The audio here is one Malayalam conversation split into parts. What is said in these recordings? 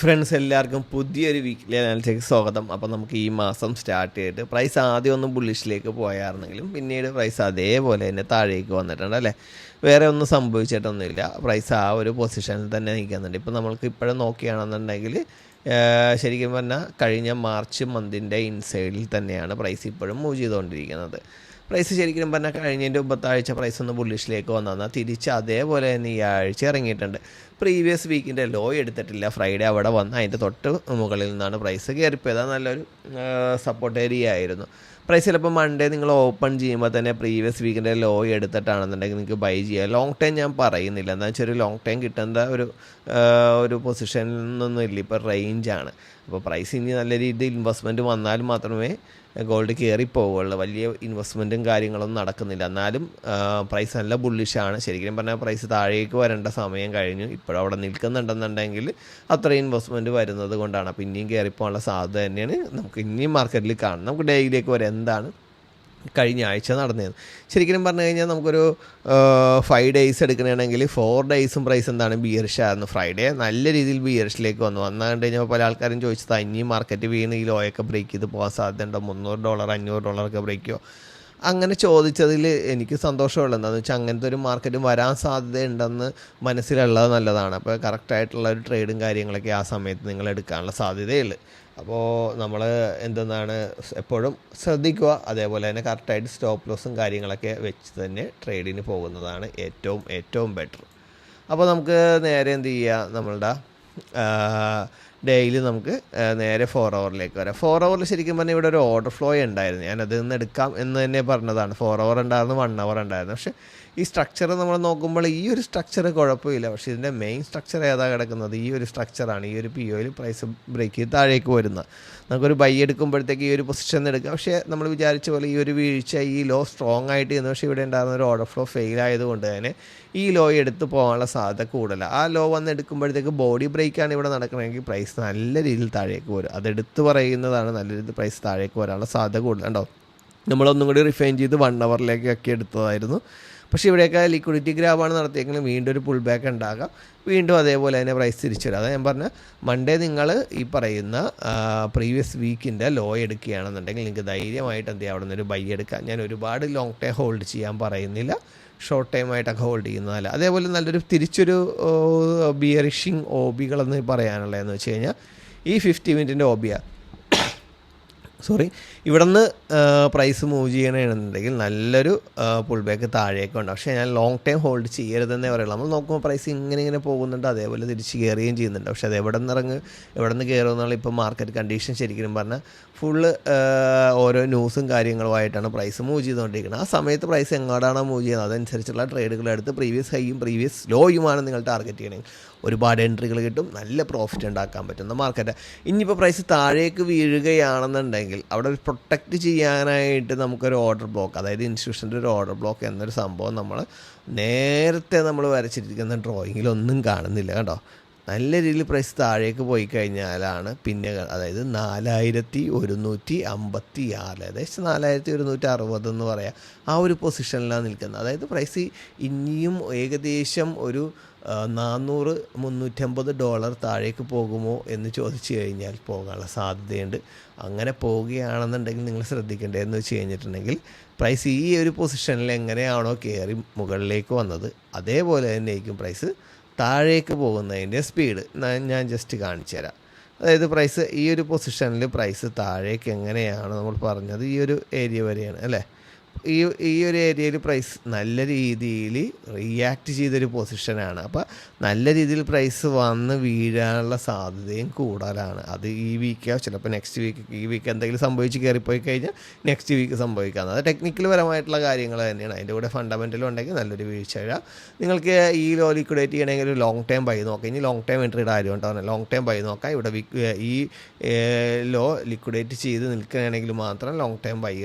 ഫ്രണ്ട്സ് എല്ലാവർക്കും പുതിയൊരു വീക്കിലി അനാലിസിലേക്ക് സ്വാഗതം. അപ്പോൾ നമുക്ക് ഈ മാസം സ്റ്റാർട്ട് ചെയ്തിട്ട് പ്രൈസ് ആദ്യം ഒന്ന് ബുള്ളിഷിലേക്ക് പോയായിരുന്നെങ്കിലും പിന്നീട് പ്രൈസ് അതേപോലെ തന്നെ താഴേക്ക് വന്നിട്ടുണ്ട് അല്ലേ. വേറെ ഒന്നും സംഭവിച്ചിട്ടൊന്നുമില്ല. പ്രൈസ് ആ ഒരു പൊസിഷനിൽ തന്നെ നിൽക്കുന്നുണ്ട്. ഇപ്പോൾ നമ്മൾക്ക് ഇപ്പോഴും നോക്കുകയാണെന്നുണ്ടെങ്കിൽ ശരിക്കും പറഞ്ഞാൽ കഴിഞ്ഞ മാർച്ച് മന്തിൻ്റെ ഇൻസൈഡിൽ തന്നെയാണ് പ്രൈസ് ഇപ്പോഴും മൂവ് ചെയ്തുകൊണ്ടിരിക്കുന്നത്. പ്രൈസ് ശരിക്കും പറഞ്ഞാൽ കഴിഞ്ഞതിൻ്റെ മുമ്പത്തെ ആഴ്ച പ്രൈസ് ഒന്ന് ബുള്ളിഷിലേക്ക് വന്നാൽ തിരിച്ച് അതേപോലെ തന്നെ ഈ ആഴ്ച ഇറങ്ങിയിട്ടുണ്ട്. പ്രീവിയസ് വീക്കിൻ്റെ ലോ എടുത്തിട്ടില്ല. ഫ്രൈഡേ അവിടെ വന്ന് അതിൻ്റെ തൊട്ട് മുകളിൽ നിന്നാണ് പ്രൈസ് കയറിപ്പോയത്. അത് നല്ലൊരു സപ്പോർട്ട് ഏരിയ ആയിരുന്നു. പ്രൈസ് ചിലപ്പോൾ മൺഡേ നിങ്ങൾ ഓപ്പൺ ചെയ്യുമ്പോൾ തന്നെ പ്രീവിയസ് വീക്കിൻ്റെ ലോ എടുത്തിട്ടാണെന്നുണ്ടെങ്കിൽ നിങ്ങൾക്ക് ബൈ ചെയ്യാം. ലോങ് ടൈം ഞാൻ പറയുന്നില്ല, എന്താ വെച്ചാൽ ഒരു ലോങ് ടൈം കിട്ടേണ്ട ഒരു പൊസിഷനിൽ നിന്നൊന്നും ഇല്ല. ഇപ്പോൾ റേഞ്ചാണ്. അപ്പോൾ പ്രൈസ് ഇനി നല്ല രീതിയിൽ ഇൻവെസ്റ്റ്മെൻറ്റ് വന്നാൽ മാത്രമേ ഗോൾഡ് കയറിപ്പോവുള്ളൂ. വലിയ ഇൻവെസ്റ്റ്മെൻറ്റും കാര്യങ്ങളൊന്നും നടക്കുന്നില്ല. എന്നാലും പ്രൈസ് നല്ല ബുള്ളിഷാണ്. ശരിക്കും പറഞ്ഞാൽ പ്രൈസ് താഴേക്ക് വരേണ്ട സമയം കഴിഞ്ഞു. ഇപ്പോഴും അവിടെ നിൽക്കുന്നുണ്ടെന്നുണ്ടെങ്കിൽ അത്ര ഇൻവെസ്റ്റ്മെൻറ്റ് വരുന്നത് കൊണ്ടാണ്. അപ്പോൾ ഇനിയും കയറിപ്പോകാനുള്ള സാധ്യത തന്നെയാണ് നമുക്ക് ഇനിയും മാർക്കറ്റിൽ കാണുന്നത്. നമുക്ക് ഡെയിലിലേക്ക് വരെ എന്താണ് കഴിഞ്ഞ ആഴ്ച നടന്നത് ശരിക്കും പറഞ്ഞു കഴിഞ്ഞാൽ നമുക്കൊരു 5 days എടുക്കണമെങ്കിൽ 4 days പ്രൈസ് എന്താണ് ബിയറിഷായിരുന്നു. ഫ്രൈഡേ നല്ല രീതിയിൽ ബിയറിഷിലേക്ക് വന്നു കഴിഞ്ഞാൽ പല ആൾക്കാരും ചോദിച്ചത് ഇനിയും മാർക്കറ്റ് വീണ് ഈ ലോയൊക്കെ ബ്രേക്ക് ചെയ്ത് പോകാൻ സാധ്യതയുണ്ടോ, $300 $500 ബ്രേക്കോ. അങ്ങനെ ചോദിച്ചതിൽ എനിക്ക് സന്തോഷമുള്ളത് എന്താണെന്ന് വെച്ചാൽ അങ്ങനത്തെ ഒരു മാർക്കറ്റ് വരാൻ സാധ്യതയുണ്ടെന്ന് മനസ്സിലുള്ളത് നല്ലതാണ്. അപ്പോൾ കറക്റ്റായിട്ടുള്ള ഒരു ട്രേഡും കാര്യങ്ങളൊക്കെ ആ സമയത്ത് നിങ്ങൾ എടുക്കാനുള്ള സാധ്യതയുള്ളു. അപ്പോൾ നമ്മൾ എന്തെന്നാണ് എപ്പോഴും ശ്രദ്ധിക്കുക. അതേപോലെ തന്നെ കറക്റ്റായിട്ട് സ്റ്റോപ്പ് ലോസും കാര്യങ്ങളൊക്കെ വെച്ച് തന്നെ ട്രേഡിന് പോകുന്നതാണ് ഏറ്റവും ബെറ്റർ. അപ്പോൾ നമുക്ക് നേരെ എന്ത് ചെയ്യുക, നമ്മളുടെ ഡെയിലി നമുക്ക് നേരെ 4 hourലേക്ക് വരാം. 4 hour ശരിക്കും പറഞ്ഞാൽ ഇവിടെ ഒരു ഓർഡർ ഫ്ലോ ഉണ്ടായിരുന്നു. ഞാൻ അതിൽ നിന്ന് എടുക്കാം എന്ന് തന്നെ പറഞ്ഞതാണ്. 4 hour ഉണ്ടായിരുന്നു, 1 hour ഉണ്ടായിരുന്നു. പക്ഷേ ഈ സ്ട്രക്ചർ നമ്മൾ നോക്കുമ്പോൾ ഈ ഒരു സ്ട്രക്ചർ കുഴപ്പമില്ല. പക്ഷേ ഇതിൻ്റെ മെയിൻ സ്ട്രക്ചർ ഏതാ കിടക്കുന്നത്? ഈ ഒരു സ്ട്രക്ചറാണ്. ഈ ഒരു POയിൽ പ്രൈസ് ബ്രേക്ക് ചെയ്ത് താഴേക്ക് വരുന്നത്. നമുക്കൊരു ബൈ എടുക്കുമ്പോഴത്തേക്ക് ഈ ഒരു പൊസിഷൻ എടുക്കാം. പക്ഷേ നമ്മൾ വിചാരിച്ച പോലെ ഈ ഒരു വീഴ്ച ഈ ലോ സ്ട്രോങ് ആയിട്ട് ചെയ്യുന്നു. പക്ഷേ ഇവിടെ ഉണ്ടാകുന്ന ഒരു ഓർഡർ ഫ്ലോ ഫെയിൽ ആയതുകൊണ്ട് തന്നെ ഈ ലോ എടുത്ത് പോകാനുള്ള സാധ്യത കൂടുതലാണ്. ആ ലോ വന്ന് എടുക്കുമ്പോഴത്തേക്ക് ബോഡി ബ്രേക്കാണ് ഇവിടെ നടക്കണമെങ്കിൽ പ്രൈസ് നല്ല രീതിയിൽ താഴേക്ക് വരും. അതെടുത്ത് പറയുന്നതാണ് നല്ല രീതിയിൽ പ്രൈസ് താഴേക്ക് വരാനുള്ള സാധ്യത കൂടുതലുണ്ടാവും. നമ്മളൊന്നും കൂടി റിഫൈൻ ചെയ്ത് 1 hourലേക്കൊക്കെ എടുത്തതായിരുന്നു. പക്ഷേ ഇവിടെയൊക്കെ ലിക്വിഡിറ്റി ഗ്രാബാണ് നടത്തിയെങ്കിലും വീണ്ടും ഒരു പുൾ ബാക്ക് ഉണ്ടാകാം. വീണ്ടും അതേപോലെ തന്നെ പ്രൈസ് തിരിച്ചു വരും. അതാണ് ഞാൻ പറഞ്ഞ മൺഡേ നിങ്ങൾ ഈ പറയുന്ന പ്രീവിയസ് വീക്കിൻ്റെ ലോ എടുക്കുകയാണെന്നുണ്ടെങ്കിൽ നിങ്ങൾക്ക് ധൈര്യമായിട്ട് എന്ത് ചെയ്യുക, അവിടെ നിന്നൊരു ബൈ എടുക്കാം. ഞാൻ ഒരുപാട് ലോങ് ടൈം ഹോൾഡ് ചെയ്യാൻ പറയുന്നില്ല, ഷോർട്ട് ടൈമായിട്ടൊക്കെ ഹോൾഡ് ചെയ്യുന്നതല്ല. അതേപോലെ നല്ലൊരു തിരിച്ചൊരു ബിയറിഷിങ് OBകളെന്ന് പറയാനുള്ളതെന്ന് വെച്ച് കഴിഞ്ഞാൽ ഈ 50 minute OBയാണ്. ഇവിടെ നിന്ന് പ്രൈസ് മൂവ് ചെയ്യണമെന്നുണ്ടെങ്കിൽ നല്ലൊരു പുൾ ബാക്ക് താഴേക്ക് ഉണ്ട്. പക്ഷേ ഞാൻ ലോങ് ടൈം ഹോൾഡ് ചെയ്യരുതെന്നേ പറയുള്ളൂ. നമ്മൾ നോക്കുമ്പോൾ പ്രൈസ് ഇങ്ങനെ പോകുന്നുണ്ട്, അതേപോലെ തിരിച്ച് കയറുകയും ചെയ്യുന്നുണ്ട്. പക്ഷേ അത് എവിടെ നിന്ന് കയറുമെന്നുള്ള ഇപ്പോൾ മാർക്കറ്റ് കണ്ടീഷൻ ശരിക്കും പറഞ്ഞാൽ ഫുള്ള് ഓരോ ന്യൂസും കാര്യങ്ങളുമായിട്ടാണ് പ്രൈസ് മൂവ് ചെയ്തുകൊണ്ടിരിക്കുന്നത്. ആ സമയത്ത് പ്രൈസ് എങ്ങോട്ടാണോ മൂവ് ചെയ്യുന്നത് അതനുസരിച്ചുള്ള ട്രേഡുകളെടുത്ത് പ്രീവിയസ് ഹൈയും പ്രീവിയസ് ലോയുമാണ് നിങ്ങൾ ടാർഗറ്റ് ചെയ്യണമെങ്കിൽ ഒരുപാട് എൻട്രികൾ കിട്ടും, നല്ല പ്രോഫിറ്റ് ഉണ്ടാക്കാൻ പറ്റുന്ന മാർക്കറ്റ്. ഇനിയിപ്പോൾ പ്രൈസ് താഴേക്ക് വീഴുകയാണെന്നുണ്ടെങ്കിൽ അവിടെ ഒരു പ്രൊട്ടക്റ്റ് ചെയ്യാനായിട്ട് നമുക്കൊരു ഓർഡർ ബ്ലോക്ക്, അതായത് ഇൻസ്റ്റിറ്റ്യൂഷൻ്റെ ഒരു ഓർഡർ ബ്ലോക്ക് എന്നൊരു സംഭവം നേരത്തെ നമ്മൾ വരച്ചിരിക്കുന്ന ഡ്രോയിങ്ങിലൊന്നും കാണുന്നില്ല കേട്ടോ. നല്ല രീതിയിൽ പ്രൈസ് താഴേക്ക് പോയി കഴിഞ്ഞാലാണ് പിന്നെ അതായത് 4156, ഏകദേശം 4160 എന്ന് പറയാം, ആ ഒരു പൊസിഷനിലാണ് നിൽക്കുന്നത്. അതായത് പ്രൈസ് ഇനിയും ഏകദേശം ഒരു $400-350 താഴേക്ക് പോകുമോ എന്ന് ചോദിച്ചു കഴിഞ്ഞാൽ പോകാനുള്ള സാധ്യതയുണ്ട്. അങ്ങനെ പോവുകയാണെന്നുണ്ടെങ്കിൽ നിങ്ങൾ ശ്രദ്ധിക്കേണ്ടതെന്ന് വെച്ച് കഴിഞ്ഞിട്ടുണ്ടെങ്കിൽ പ്രൈസ് ഈ ഒരു പൊസിഷനിൽ എങ്ങനെയാണോ കയറി മുകളിലേക്ക് വന്നത് അതേപോലെ തന്നെയായിരിക്കും പ്രൈസ് താഴേക്ക് പോകുന്നതിൻ്റെ സ്പീഡ്. ഞാൻ ജസ്റ്റ് കാണിച്ചു തരാം. അതായത് പ്രൈസ് ഈ ഒരു പൊസിഷനിൽ പ്രൈസ് താഴേക്ക് എങ്ങനെയാണ് നമ്മൾ പറഞ്ഞത്, ഈ ഒരു ഏരിയ വരെയാണ് അല്ലേ. ഈ ഒരു ഏരിയയിൽ പ്രൈസ് നല്ല രീതിയിൽ റിയാക്ട് ചെയ്തൊരു പൊസിഷനാണ്. അപ്പോൾ നല്ല രീതിയിൽ പ്രൈസ് വന്ന് വീഴാനുള്ള സാധ്യതയും കൂടുതലാണ്. അത് ഈ വീക്കോ ചിലപ്പോൾ നെക്സ്റ്റ് വീക്ക്, ഈ വീക്ക് എന്തെങ്കിലും സംഭവിച്ച് കയറിപ്പോയി കഴിഞ്ഞാൽ നെക്സ്റ്റ് വീക്ക് സംഭവിക്കാം. അത് ടെക്നിക്കൽ പരമായിട്ടുള്ള കാര്യങ്ങൾ തന്നെയാണ്. അതിൻ്റെ കൂടെ ഫണ്ടമെൻ്റലും ഉണ്ടെങ്കിൽ നല്ലൊരു വീഴ്ച വരാം. നിങ്ങൾക്ക് ഈ ലോ ലിക്വിഡേറ്റ് ചെയ്യണമെങ്കിൽ ഒരു ലോങ് ടൈം ബൈ നോക്കാം. ഇനി ലോങ് ടൈം എൻട്രിയുടെ ആരും ഉണ്ടാകുന്നത് ലോങ് ടൈം ബൈ നോക്കാം. ഇവിടെ ഈ ലോ ലിക്വിഡേറ്റ് ചെയ്ത് നിൽക്കുകയാണെങ്കിൽ മാത്രം ലോങ് ടൈം ബൈ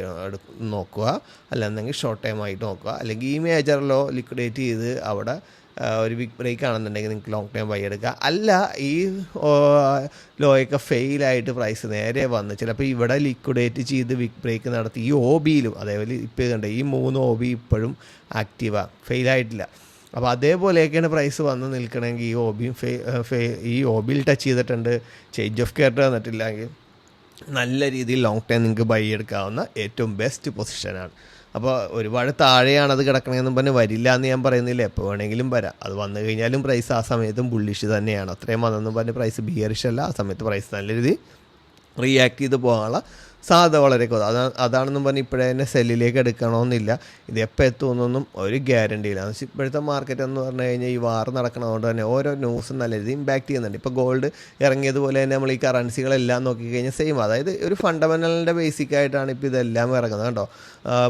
നോക്കുക, അല്ലെന്നെങ്കിൽ ഷോർട്ട് ടൈം ആയിട്ട് നോക്കുക. അല്ലെങ്കിൽ ഈ മേജർ ലോ ലിക്വിഡേറ്റ് ചെയ്ത് അവിടെ ഒരു ബിഗ് ബ്രേക്ക് ആണെന്നുണ്ടെങ്കിൽ നിങ്ങൾക്ക് ലോങ് ടൈം ബൈ എടുക്കുക. അല്ല ഈ ലോയൊക്കെ ഫെയിലായിട്ട് പ്രൈസ് നേരെ വന്ന് ചിലപ്പോൾ ഇവിടെ ലിക്വിഡേറ്റ് ചെയ്ത് ബിഗ് ബ്രേക്ക് നടത്തി ഈ OBയിലും അതേപോലെ ഇപ്പോൾ കണ്ട ഈ 3 OB ഇപ്പോഴും ആക്റ്റീവാണ്, ഫെയിലായിട്ടില്ല. അപ്പോൾ അതേപോലെയൊക്കെയാണ് പ്രൈസ് വന്ന് നിൽക്കണമെങ്കിൽ ഈ ഒബിയിൽ ടച്ച് ചെയ്തിട്ടുണ്ട്, ചേഞ്ച് ഓഫ് ക്യാരക്ടർ വന്നിട്ടില്ലെങ്കിൽ നല്ല രീതിയിൽ ലോങ് ടൈം നിങ്ങൾക്ക് ബൈ എടുക്കാവുന്ന ഏറ്റവും ബെസ്റ്റ് പൊസിഷനാണ്. അപ്പോൾ ഒരുപാട് താഴെയാണ് അത് കിടക്കണമെന്നും പറഞ്ഞ് വരില്ല എന്ന് ഞാൻ പറയുന്നില്ല, എപ്പോൾ വേണമെങ്കിലും വരാം. അത് വന്നു കഴിഞ്ഞാലും പ്രൈസ് ആ സമയത്തും ബുള്ളിഷ് തന്നെയാണ്. അത്രയും വന്നെന്നും പറഞ്ഞ് പ്രൈസ് ബിയറിഷ് അല്ല, ആ സമയത്ത് പ്രൈസ് നല്ല രീതിയിൽ റിയാക്ട് ചെയ്ത് പോകാനുള്ള സാധ്യത വളരെ കുറവ്. അതാണെന്നും പറഞ്ഞ് ഇപ്പോഴേ തന്നെ സെല്ലിലേക്ക് എടുക്കണമെന്നില്ല. ഇത് എപ്പോൾ എത്തുമെന്നൊന്നും ഒരു ഗ്യാരണ്ടി ഇല്ല. ഇപ്പോഴത്തെ മാർക്കറ്റ് എന്ന് പറഞ്ഞു കഴിഞ്ഞാൽ ഈ വാർ നടക്കണതുകൊണ്ട് തന്നെ ഓരോ ന്യൂസും നല്ല രീതിയിൽ ഇമ്പാക്റ്റ് ചെയ്യുന്നുണ്ട്. ഇപ്പോൾ ഗോൾഡ് ഇറങ്ങിയതുപോലെ തന്നെ നമ്മൾ ഈ കറൻസികളെല്ലാം നോക്കിക്കഴിഞ്ഞാൽ സെയിം, അതായത് ഒരു ഫണ്ടമെൻ്റലിൻ്റെ ബേസിക്കായിട്ടാണ് ഇപ്പോൾ ഇതെല്ലാം ഇറങ്ങുന്നത് കേട്ടോ.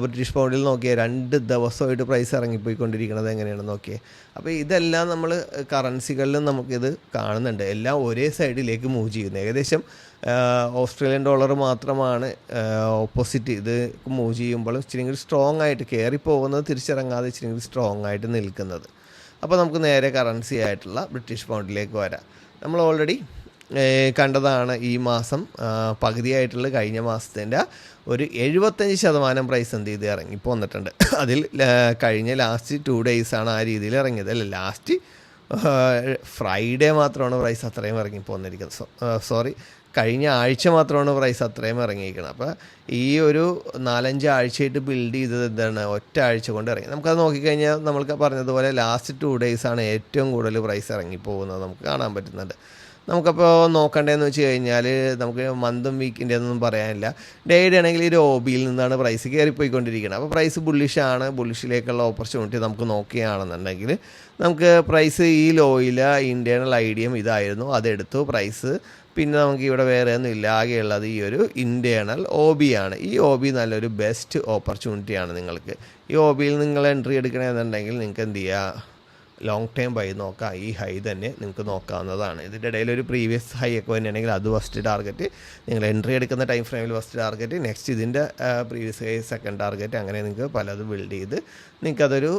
ബ്രിട്ടീഷ് പൗണ്ടിൽ നോക്കിയാൽ 2 ദിവസമായിട്ട് പ്രൈസ് ഇറങ്ങിപ്പോയിക്കൊണ്ടിരിക്കുന്നത് എങ്ങനെയാണെന്ന് നോക്കിയേ. അപ്പോൾ ഇതെല്ലാം നമ്മൾ കറൻസികളിലും നമുക്കിത് കാണുന്നുണ്ട്, എല്ലാം ഒരേ സൈഡിലേക്ക് മൂവ് ചെയ്യുന്നത്. ഏകദേശം ഓസ്ട്രേലിയൻ ഡോളർ മാത്രമാണ് ഓപ്പോസിറ്റ് ഇത് മൂവ് ചെയ്യുമ്പോൾ ഇച്ചിരി കൂടി സ്ട്രോങ് ആയിട്ട് കയറി പോകുന്നത്, തിരിച്ചിറങ്ങാതെ ഇച്ചിരി കൂടി സ്ട്രോങ് ആയിട്ട് നിൽക്കുന്നത്. അപ്പോൾ നമുക്ക് നേരെ കറൻസി ആയിട്ടുള്ള ബ്രിട്ടീഷ് പൗണ്ടിലേക്ക് വരാം. നമ്മൾ ഓൾറെഡി കണ്ടതാണ് ഈ മാസം പകുതിയായിട്ടുള്ള കഴിഞ്ഞ മാസത്തിൻ്റെ ഒരു 75% പ്രൈസ് എന്ത് ചെയ്ത് ഇറങ്ങിപ്പോൾ വന്നിട്ടുണ്ട്. അതിൽ കഴിഞ്ഞ ലാസ്റ്റ് 2 ഡേയ്സാണ് ആ രീതിയിൽ ഇറങ്ങിയത്, അല്ല ലാസ്റ്റ് ഫ്രൈഡേ മാത്രമാണ് പ്രൈസ് അത്രയും ഇറങ്ങിപ്പോൾ വന്നിരിക്കുന്നത്. കഴിഞ്ഞ ആഴ്ച മാത്രമാണ് പ്രൈസ് അത്രയും ഇറങ്ങിയിരിക്കുന്നത്. അപ്പോൾ ഈ ഒരു 4-5 ആഴ്ചയായിട്ട് ബിൽഡ് ചെയ്തത് എന്താണ്, ഒറ്റ ആഴ്ച കൊണ്ട് ഇറങ്ങി. നമുക്കത് നോക്കിക്കഴിഞ്ഞാൽ നമ്മൾക്ക് പറഞ്ഞതുപോലെ ലാസ്റ്റ് 2 ഡേയ്സാണ് ഏറ്റവും കൂടുതൽ പ്രൈസ് ഇറങ്ങിപ്പോകുന്നത് നമുക്ക് കാണാൻ പറ്റുന്നുണ്ട്. നമുക്കപ്പോൾ നോക്കേണ്ടതെന്ന് വെച്ച് കഴിഞ്ഞാൽ നമുക്ക് മന്തും വീക്കിൻ്റെ ഒന്നും പറയാനില്ല. ഡേയുടെ ആണെങ്കിൽ ഒരു ഒബിയിൽ നിന്നാണ് പ്രൈസ് കയറിപ്പോയിക്കൊണ്ടിരിക്കുന്നത്. അപ്പോൾ പ്രൈസ് ബുള്ളിഷിലേക്കുള്ള ഓപ്പർച്യൂണിറ്റി നമുക്ക് നോക്കുകയാണെന്നുണ്ടെങ്കിൽ നമുക്ക് പ്രൈസ് ഈ ലോയിൽ ഇൻറ്റേർണൽ ഐഡിയം ഇതായിരുന്നു, അതെടുത്തു പ്രൈസ്. പിന്നെ നമുക്ക് ഇവിടെ വേറെ ഒന്നും ഇല്ല, ആകെയുള്ളത് ഈ ഒരു ഇൻറ്റേർണൽ OB ആണ്. ഈ OB നല്ലൊരു ബെസ്റ്റ് ഓപ്പർച്യൂണിറ്റിയാണ് നിങ്ങൾക്ക്. ഈ OBയിൽ നിങ്ങൾ എൻട്രി എടുക്കണമെന്നുണ്ടെങ്കിൽ നിങ്ങൾക്ക് എന്ത് ചെയ്യുക, ലോങ് ടൈം ബൈ നോക്കാം. ഈ ഹൈ തന്നെ നിങ്ങൾക്ക് നോക്കാവുന്നതാണ്. ഇതിൻ്റെ ഇടയിൽ ഒരു പ്രീവിയസ് ഹൈ ഒക്കെ തന്നെയാണെങ്കിൽ അത് ഫസ്റ്റ് ടാർഗറ്റ്, നിങ്ങൾ എൻട്രി എടുക്കുന്ന ടൈം ഫ്രെയിമിൽ ഫസ്റ്റ് ടാർഗറ്റ്, നെക്സ്റ്റ് ഇതിൻ്റെ പ്രീവിയസ് ഹൈ സെക്കൻഡ് ടാർഗറ്റ്, അങ്ങനെ നിങ്ങൾക്ക് പലതും ബിൽഡ് ചെയ്ത് നിങ്ങൾക്കതൊരു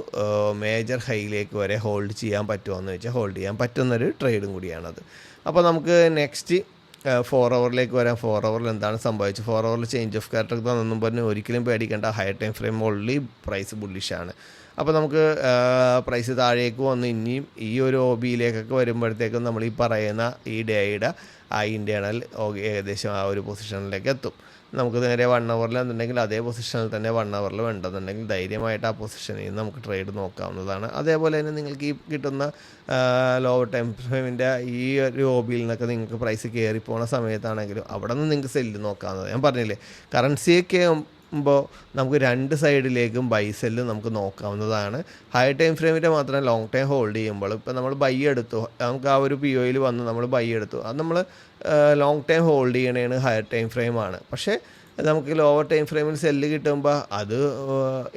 മേജർ ഹൈയിലേക്ക് വരെ ഹോൾഡ് ചെയ്യാൻ പറ്റുമോയെന്ന് വെച്ചാൽ ഹോൾഡ് ചെയ്യാൻ പറ്റുന്നൊരു ട്രേഡും കൂടിയാണത്. അപ്പോൾ നമുക്ക് നെക്സ്റ്റ് 4 ഹവറിലേക്ക് വരാം. 4 ഹവറിൽ എന്താണ് സംഭവിച്ചത്? 4 ഹവറിൽ ചേഞ്ച് ഓഫ് ക്യാരക്ടർ തന്നെന്നും പറഞ്ഞ് ഒരിക്കലും പേടിക്കേണ്ട. Higher time frame only price ബുള്ളിഷാണ്. അപ്പോൾ നമുക്ക് പ്രൈസ് താഴേക്ക് വന്ന് ഇനിയും ഈ ഒരു OBയിലേക്കൊക്കെ വരുമ്പോഴത്തേക്കും നമ്മൾ ഈ പറയുന്ന ഈ ഡേയുടെ ആ ഇൻറ്റേർണൽ ഏകദേശം ആ ഒരു പൊസിഷനിലേക്ക് എത്തും. നമുക്ക് നേരെ 1 ഹവറിൽ എന്നുണ്ടെങ്കിൽ അതേ പൊസിഷനിൽ തന്നെ 1 ഹവറിൽ വേണ്ടെന്നുണ്ടെങ്കിൽ ധൈര്യമായിട്ട് ആ പൊസിഷനിൽ നിന്ന് നമുക്ക് ട്രേഡ് നോക്കാവുന്നതാണ്. അതേപോലെ തന്നെ നിങ്ങൾക്ക് ഈ കിട്ടുന്ന ലോവർ ടൈം ഫ്രെയിമിൻ്റെ ഈ ഒരു OBയിൽ നിന്നൊക്കെ നിങ്ങൾക്ക് പ്രൈസ് കയറി പോകുന്ന സമയത്താണെങ്കിലും അവിടെ നിന്ന് നിങ്ങൾക്ക് സെല്ല് നോക്കാവുന്നത്. ഞാൻ പറഞ്ഞില്ലേ, കറൻസിയൊക്കെ നമുക്ക് 2 സൈഡിലേക്കും ബൈ സെല്ല് നമുക്ക് നോക്കാവുന്നതാണ്. ഹൈ ടൈം ഫ്രെയിമിൻ്റെ മാത്രം ലോങ് ടൈം ഹോൾഡ് ചെയ്യുമ്പോൾ ഇപ്പോൾ നമ്മൾ ബൈ എടുത്തു, നമുക്ക് ആ ഒരു POയിൽ വന്ന് നമ്മൾ ബൈ എടുത്തു, അത് നമ്മൾ ലോങ് ടൈം ഹോൾഡ് ചെയ്യണേണ് ഹയർ ടൈം ഫ്രെയിമാണ്. പക്ഷേ നമുക്ക് ലോവർ ടൈം ഫ്രെയിമിൽ സെല്ല് കിട്ടുമ്പോൾ അത്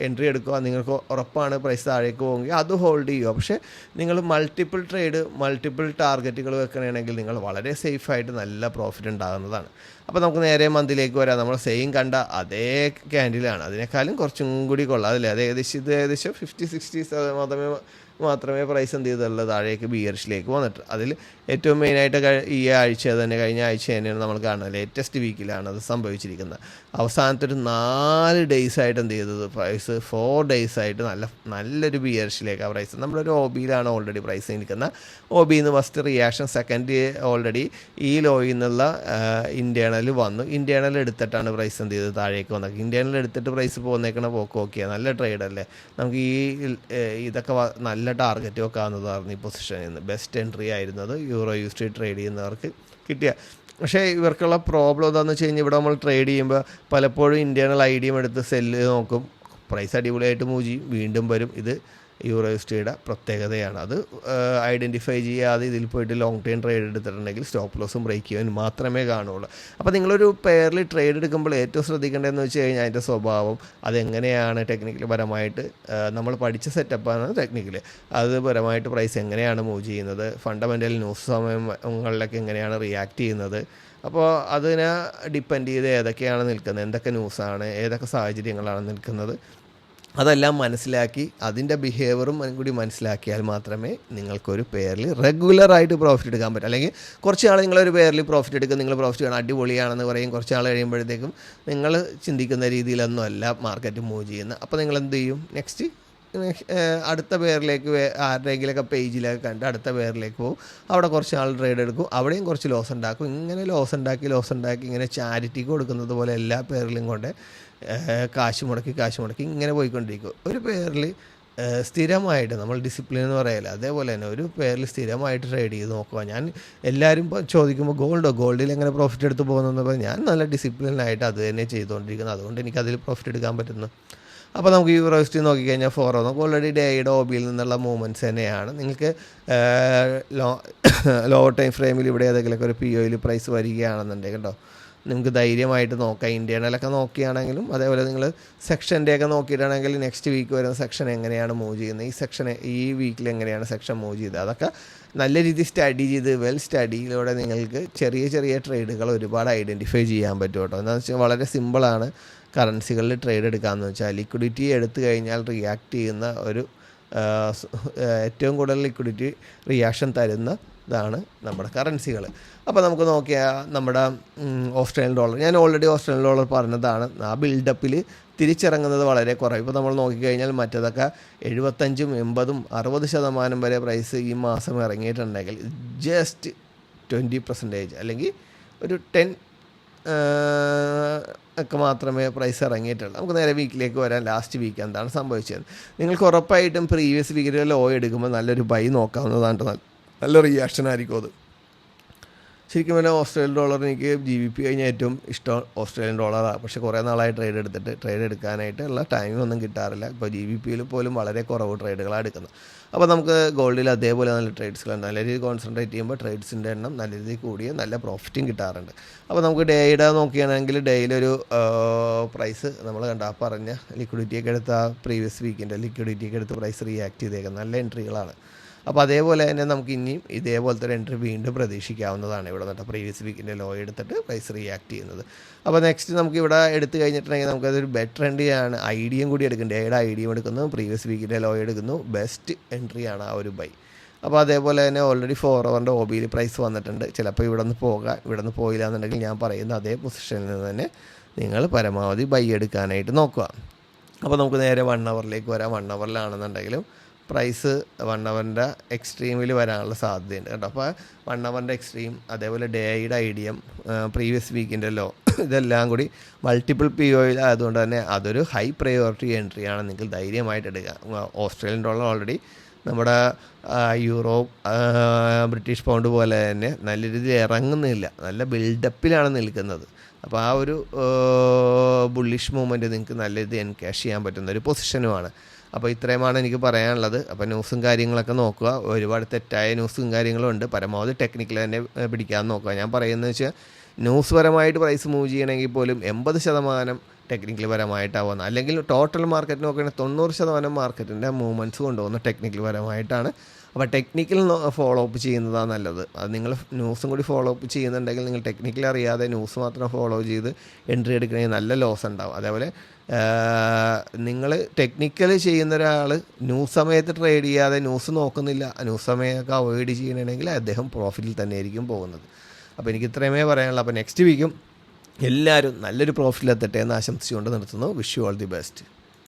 എൻട്രി എടുക്കുക, നിങ്ങൾക്ക് ഉറപ്പാണ് പ്രൈസ് താഴേക്ക് പോകുമെങ്കിൽ അത് ഹോൾഡ് ചെയ്യുക. പക്ഷേ നിങ്ങൾ മൾട്ടിപ്പിൾ ടാർഗറ്റുകൾ വെക്കണമെങ്കിൽ നിങ്ങൾ വളരെ സേഫായിട്ട് നല്ല പ്രോഫിറ്റ് ഉണ്ടാകുന്നതാണ്. അപ്പോൾ നമുക്ക് നേരെ മന്തിലേക്ക് വരാം. നമ്മൾ സെയിം കണ്ട അതേ ക്യാൻഡിലാണ്, അതിനേക്കാളും കുറച്ചും കൂടി കൊള്ളാം അതല്ലേ. അത് ഏകദേശം 50-60 മാത്രമേ പ്രൈസ് എന്ത് ചെയ്തുള്ളത് താഴേക്ക് ബിയറിഷിലേക്ക് വന്നിട്ട്. അതിൽ ഏറ്റവും മെയിനായിട്ട് ഈ ആഴ്ച തന്നെ, കഴിഞ്ഞ ആഴ്ച തന്നെയാണ് നമ്മൾ കാണുന്നത്, ലേറ്റസ്റ്റ് വീക്കിലാണ് അത് സംഭവിച്ചിരിക്കുന്നത്. അവസാനത്തെ ഒരു 4 ഡേയ്സായിട്ട് എന്ത് ചെയ്തത് പ്രൈസ് 4 ഡേയ്സായിട്ട് നല്ലൊരു ബിയറിഷിലേക്ക് ആ പ്രൈസ്. നമ്മളൊരു OBയിലാണ് ഓൾറെഡി പ്രൈസ് നിൽക്കുന്നത്. OBയിൽ നിന്ന് ഫസ്റ്റ് റിയാക്ഷൻ, സെക്കൻഡ് ഓൾറെഡി ഈ ലോയിൽ നിന്നുള്ള ഇൻറ്റേർണൽ വന്നു. ഇൻറ്റേർണൽ എടുത്തിട്ടാണ് പ്രൈസ് എന്ത് ചെയ്തത് താഴേക്ക് വന്നത്. ഇൻറ്റേർണൽ എടുത്തിട്ട് പ്രൈസ് പോകുന്നേക്കണ പോക്ക് ഓക്കെയാണ്, നല്ല ട്രേഡല്ലേ. നമുക്ക് ഇതൊക്കെ നല്ല ടാർഗറ്റ് വെക്കാവുന്നതായിരുന്നു. ഈ പൊസിഷനിൽ നിന്ന് ബെസ്റ്റ് എൻട്രി ആയിരുന്നത് EURUSD ട്രേഡ് ചെയ്യുന്നവർക്ക് കിട്ടിയ. പക്ഷേ ഇവർക്കുള്ള പ്രോബ്ലം എന്താണെന്ന് വെച്ച് കഴിഞ്ഞാൽ ഇവിടെ നമ്മൾ ട്രേഡ് ചെയ്യുമ്പോൾ പലപ്പോഴും ഇൻറ്റേർണൽ ഐഡിയം എടുത്ത് സെല്ല് നോക്കും, പ്രൈസ് അടിപൊളിയായിട്ട് മൂവ് ചെയ്യും, വീണ്ടും വരും. ഇത് EURUSDയുടെ പ്രത്യേകതയാണ്. അത് ഐഡൻറ്റിഫൈ ചെയ്യാതെ ഇതിൽ പോയിട്ട് ലോങ് ടൈം ട്രേഡ് എടുത്തിട്ടുണ്ടെങ്കിൽ സ്റ്റോപ്പ് ലോസും ബ്രേക്ക് ചെയ്യാൻ മാത്രമേ കാണുള്ളൂ. അപ്പോൾ നിങ്ങളൊരു പെയറിൽ ട്രേഡ് എടുക്കുമ്പോൾ ഏറ്റവും ശ്രദ്ധിക്കേണ്ടതെന്ന് വെച്ച് കഴിഞ്ഞാൽ അതിൻ്റെ സ്വഭാവം, അതെങ്ങനെയാണ് ടെക്നിക്കൽ പരമായിട്ട് നമ്മൾ പഠിച്ച സെറ്റപ്പാണ് ടെക്നിക്കൽ, അത് പരമായിട്ട് പ്രൈസ് എങ്ങനെയാണ് മൂവ് ചെയ്യുന്നത്, ഫണ്ടമെൻ്റൽ ന്യൂസ് സമയങ്ങളിലൊക്കെ എങ്ങനെയാണ് റിയാക്ട് ചെയ്യുന്നത്. അപ്പോൾ അതിനെ ഡിപ്പെൻഡ് ചെയ്ത് ഏതൊക്കെയാണ് നിൽക്കുന്നത്, എന്തൊക്കെ ന്യൂസാണ്, ഏതൊക്കെ സാഹചര്യങ്ങളാണ് നിൽക്കുന്നത്, അതെല്ലാം മനസ്സിലാക്കി അതിൻ്റെ ബിഹേവിയറും കൂടി മനസ്സിലാക്കിയാൽ മാത്രമേ നിങ്ങൾക്കൊരു പെയറിൽ റെഗുലറായിട്ട് പ്രോഫിറ്റ് എടുക്കാൻ പറ്റും. അല്ലെങ്കിൽ കുറച്ച് നാൾ നിങ്ങളൊരു പെയറിൽ പ്രോഫിറ്റ് എടുക്കും, നിങ്ങൾ പ്രോഫിറ്റ് ചെയ്യണം അടിപൊളിയാണെന്ന് പറയും, കുറച്ച് നാൾ കഴിയുമ്പോഴത്തേക്കും നിങ്ങൾ ചിന്തിക്കുന്ന രീതിയിലൊന്നും അല്ല മാർക്കറ്റ് മൂവ് ചെയ്യുന്നത്. അപ്പോൾ നിങ്ങൾ എന്ത് ചെയ്യും, നെക്സ്റ്റ് അടുത്ത പേരിലേക്ക് ആരുടെയെങ്കിലൊക്കെ പേജിലൊക്കെ കണ്ട് അടുത്ത പേരിലേക്ക് പോകും. അവിടെ കുറച്ച് ആൾ ട്രേഡ് എടുക്കും, അവിടെയും കുറച്ച് ലോസ് ഉണ്ടാക്കും. ഇങ്ങനെ ലോസ് ഉണ്ടാക്കി ഇങ്ങനെ ചാരിറ്റിക്ക് കൊടുക്കുന്നത് പോലെ എല്ലാ പേരിലും കൊണ്ട് കാശ് മുടക്കി ഇങ്ങനെ പോയിക്കൊണ്ടിരിക്കും. ഒരു പേരിൽ സ്ഥിരമായിട്ട് നമ്മൾ ഡിസിപ്ലിൻ എന്ന് പറയില്ല, അതേപോലെ തന്നെ ഒരു പേരിൽ സ്ഥിരമായിട്ട് ട്രേഡ് ചെയ്ത് നോക്കുക. ഞാൻ എല്ലാവരും ഇപ്പോൾ ചോദിക്കുമ്പോൾ ഗോൾഡിൽ എങ്ങനെ പ്രോഫിറ്റ് എടുത്ത് പോകുന്നതെന്ന് പറഞ്ഞാൽ ഞാൻ നല്ല ഡിസിപ്ലിനായിട്ട് അത് തന്നെ ചെയ്തുകൊണ്ടിരിക്കുന്നത്, അതുകൊണ്ട് എനിക്കതിൽ പ്രോഫിറ്റ് എടുക്കാൻ പറ്റുന്നു. അപ്പോൾ നമുക്ക് യൂറോസിറ്റി നോക്കിക്കഴിഞ്ഞാൽ നമുക്ക് ഓൾറെഡി ഡേയുടെ ഒബിയിൽ നിന്നുള്ള മൂവ്മെൻറ്റ്സ് തന്നെയാണ്. നിങ്ങൾക്ക് ലോ ടൈം ഫ്രെയിമിൽ ഇവിടെ ഏതെങ്കിലുമൊക്കെ ഒരു POയിൽ പ്രൈസ് വരികയാണെന്നുണ്ടെങ്കിൽ കേട്ടോ, നിങ്ങൾക്ക് ധൈര്യമായിട്ട് നോക്കാം. ഇന്ത്യയിലൊക്കെ നോക്കുകയാണെങ്കിലും അതേപോലെ നിങ്ങൾ സെക്ഷൻ്റെയൊക്കെ നോക്കിയിട്ടാണെങ്കിൽ നെക്സ്റ്റ് വീക്ക് വരുന്ന സെക്ഷൻ എങ്ങനെയാണ് മൂവ് ചെയ്യുന്നത്, ഈ വീക്കിൽ എങ്ങനെയാണ് സെക്ഷൻ മൂവ് ചെയ്തത്, അതൊക്കെ നല്ല രീതിയിൽ സ്റ്റഡി ചെയ്ത് സ്റ്റഡിയിലൂടെ നിങ്ങൾക്ക് ചെറിയ ട്രേഡുകൾ ഒരുപാട് ഐഡൻറ്റിഫൈ ചെയ്യാൻ പറ്റും കേട്ടോ. എന്താണെന്ന് വെച്ചാൽ വളരെ സിമ്പിളാണ് കറൻസികളിൽ ട്രേഡ് എടുക്കാമെന്ന് വെച്ചാൽ. ലിക്വിഡിറ്റി എടുത്തു കഴിഞ്ഞാൽ റിയാക്ട് ചെയ്യുന്ന ഒരു ഏറ്റവും കൂടുതൽ ലിക്വിഡിറ്റി റിയാക്ഷൻ തരുന്ന ഇതാണ് നമ്മുടെ കറൻസികൾ. അപ്പോൾ നമുക്ക് നോക്കിയാൽ നമ്മുടെ ഓസ്ട്രേലിയൻ ഡോളർ, ഞാൻ ഓൾറെഡി ഓസ്ട്രേലിയൻ ഡോളർ പറഞ്ഞതാണ്, ആ ബിൽഡപ്പിൽ തിരിച്ചിറങ്ങുന്നത് വളരെ കുറവ്. ഇപ്പോൾ നമ്മൾ നോക്കിക്കഴിഞ്ഞാൽ മറ്റേതൊക്കെ 75, 80, 60% വരെ പ്രൈസ് ഈ മാസം ഇറങ്ങിയിട്ടുണ്ടെങ്കിൽ ജസ്റ്റ് 20% അല്ലെങ്കിൽ ഒരു 10 ഒക്കെ മാത്രമേ പ്രൈസ് ഇറങ്ങിയിട്ടുള്ളൂ. നമുക്ക് നേരെ വീക്കിലേക്ക് വരാൻ. ലാസ്റ്റ് വീക്ക് എന്താണ് സംഭവിച്ചത്? നിങ്ങൾക്ക് ഉറപ്പായിട്ടും പ്രീവിയസ് വീക്കിൽ ലോ എടുക്കുമ്പോൾ നല്ലൊരു ബൈ നോക്കാവുന്നതാണ്. നല്ല റിയാക്ഷൻ ആയിരിക്കും അത്. ശരിക്കും പറഞ്ഞാൽ ഓസ്ട്രേലിയൻ ഡോളർ എനിക്ക് GBP കഴിഞ്ഞാൽ ഏറ്റവും ഇഷ്ടം ഓസ്ട്രേലിയൻ ഡോളറാണ്. പക്ഷേ കുറേ നാളായി ട്രേഡ് എടുക്കാനായിട്ട് ഉള്ള ടൈമൊന്നും കിട്ടാറില്ല. ഇപ്പോൾ GBPയിൽ പോലും വളരെ കുറവ് ട്രേഡുകളാണ് എടുക്കുന്നത്. അപ്പോൾ നമുക്ക് ഗോൾഡിൽ അതേപോലെ നല്ല ട്രേഡ്സുകളുണ്ട്. നല്ല രീതിയിൽ കോൺസെൻട്രേറ്റ് ചെയ്യുമ്പോൾ ട്രേഡ്സിൻ്റെ എണ്ണം നല്ല രീതിയിൽ കൂടിയ നല്ല പ്രോഫിറ്റും കിട്ടാറുണ്ട്. അപ്പോൾ നമുക്ക് ഡേയുടെ നോക്കുകയാണെങ്കിൽ ഡേയിലൊരു പ്രൈസ് നമ്മൾ പറഞ്ഞ ലിക്വിഡിറ്റിയൊക്കെ എടുത്ത പ്രീവിയസ് വീക്കിൻ്റെ ലിക്വിഡിറ്റിയൊക്കെ എടുത്ത് പ്രൈസ് റിയാക്ട് ചെയ്തേക്കാം. നല്ല എൻട്രികളാണ്. അപ്പോൾ അതേപോലെ തന്നെ നമുക്ക് ഇനിയും ഇതേപോലത്തെ ഒരു എൻട്രി വീണ്ടും പ്രതീക്ഷിക്കാവുന്നതാണ്. ഇവിടെ നിന്നിട്ട് പ്രീവിയസ് വീക്കിൻ്റെ ലോ എടുത്തിട്ട് പ്രൈസ് റിയാക്ട് ചെയ്യുന്നത്. അപ്പോൾ നെക്സ്റ്റ് നമുക്ക് ഇവിടെ എടുത്തു കഴിഞ്ഞിട്ടുണ്ടെങ്കിൽ നമുക്കതൊരു ബെറ്റർ എൻട്രിയാണ്. ഐഡിയയും കൂടി എടുക്കും. ഡേയുടെ ഐഡിയയും എടുക്കുന്നു, പ്രീവിയസ് വീക്കിൻ്റെ ലോ എടുക്കുന്നു. ബെസ്റ്റ് എൻട്രിയാണ് ആ ഒരു ബൈ. അപ്പോൾ അതേപോലെ തന്നെ ഓൾറെഡി 4 ഹവറിൻ്റെ OBയിൽ പ്രൈസ് വന്നിട്ടുണ്ട്. ചിലപ്പോൾ ഇവിടെ നിന്ന് പോയില്ല എന്നുണ്ടെങ്കിൽ ഞാൻ പറയുന്ന അതേ പൊസിഷനിൽ നിന്ന് തന്നെ നിങ്ങൾ പരമാവധി ബൈ എടുക്കാനായിട്ട് നോക്കുക. അപ്പോൾ നമുക്ക് നേരെ 1 ഹവറിലേക്ക് വരാം. 1 ഹവറിലാണെന്നുണ്ടെങ്കിലും പ്രൈസ് 1 ഹവറിൻ്റെ എക്സ്ട്രീമിൽ വരാനുള്ള സാധ്യതയുണ്ട് കേട്ടോ. അപ്പോൾ 1 ഹവറിൻ്റെ എക്സ്ട്രീം, അതേപോലെ ഡേയുടെ ഐഡിയം, പ്രീവിയസ് വീക്കിൻ്റെ ലോ, ഇതെല്ലാം കൂടി മൾട്ടിപ്പിൾ POയിൽ ആയതുകൊണ്ട് തന്നെ അതൊരു ഹൈ പ്രയോറിറ്റി എൻട്രിയാണ്. നിങ്ങൾക്ക് ധൈര്യമായിട്ട് എടുക്കുക. ഓസ്ട്രേലിയൻ ഡോളർ ഓൾറെഡി നമ്മുടെ യൂറോ, ബ്രിട്ടീഷ് പൗണ്ട് പോലെ തന്നെ നല്ല രീതിയിൽ ഇറങ്ങുന്നില്ല, നല്ല ബിൽഡപ്പിലാണ് നിൽക്കുന്നത്. അപ്പോൾ ആ ഒരു ബുള്ളിഷ് മൂവ്മെൻറ്റ് നിങ്ങൾക്ക് നല്ല രീതിയിൽ എൻകാഷ് ചെയ്യാൻ പറ്റുന്ന ഒരു പൊസിഷനുമാണ്. അപ്പോൾ ഇത്രയുമാണ് എനിക്ക് പറയാനുള്ളത്. അപ്പോൾ ന്യൂസും കാര്യങ്ങളൊക്കെ നോക്കുക. ഒരുപാട് തെറ്റായ ന്യൂസും കാര്യങ്ങളും ഉണ്ട്. പരമാവധി ടെക്നിക്കൽ തന്നെ പിടിക്കാൻ നോക്കുക. ഞാൻ പറയുന്നത് വെച്ചാൽ ന്യൂസ് പരമായിട്ട് പ്രൈസ് മൂവ് ചെയ്യണമെങ്കിൽ പോലും 80% ടെക്നിക്കൽ പരമായിട്ടാവുന്നത്. അല്ലെങ്കിൽ ടോട്ടൽ മാർക്കറ്റ് നോക്കുകയാണെങ്കിൽ 90% മാർക്കറ്റിൻ്റെ മൂവ്മെൻറ്റ്സ് കൊണ്ടുപോകുന്ന ടെക്നിക്കൽ പരമായിട്ടാണ്. അപ്പോൾ ടെക്നിക്കൽ ഫോളോ അപ്പ് ചെയ്യുന്നതാണ് നല്ലത്. അത് നിങ്ങൾ ന്യൂസും കൂടി ഫോളോ അപ്പ് ചെയ്യുന്നുണ്ടെങ്കിൽ നിങ്ങൾ ടെക്നിക്കൽ അറിയാതെ ന്യൂസ് മാത്രം ഫോളോ ചെയ്ത് എൻട്രി എടുക്കണമെങ്കിൽ നല്ല ലോസ് ഉണ്ടാവും. അതേപോലെ നിങ്ങൾ ടെക്നിക്കൽ ചെയ്യുന്ന ഒരാൾ ന്യൂസ് സമയത്ത് ട്രേഡ് ചെയ്യാതെ ന്യൂസ് നോക്കുന്നില്ല, ന്യൂസ് സമയമൊക്കെ അവോയ്ഡ് ചെയ്യണമെങ്കിൽ അദ്ദേഹം പ്രോഫിറ്റിൽ തന്നെ ആയിരിക്കും പോകുന്നത്. അപ്പോൾ എനിക്ക് ഇത്രയുമേ പറയാനുള്ളൂ. അപ്പോൾ നെക്സ്റ്റ് വീക്കും എല്ലാവരും നല്ലൊരു പ്രോഫിറ്റിലെത്തട്ടെ എന്ന് ആശംസിച്ചുകൊണ്ട് നിർത്തുന്നു. Wish you all the best.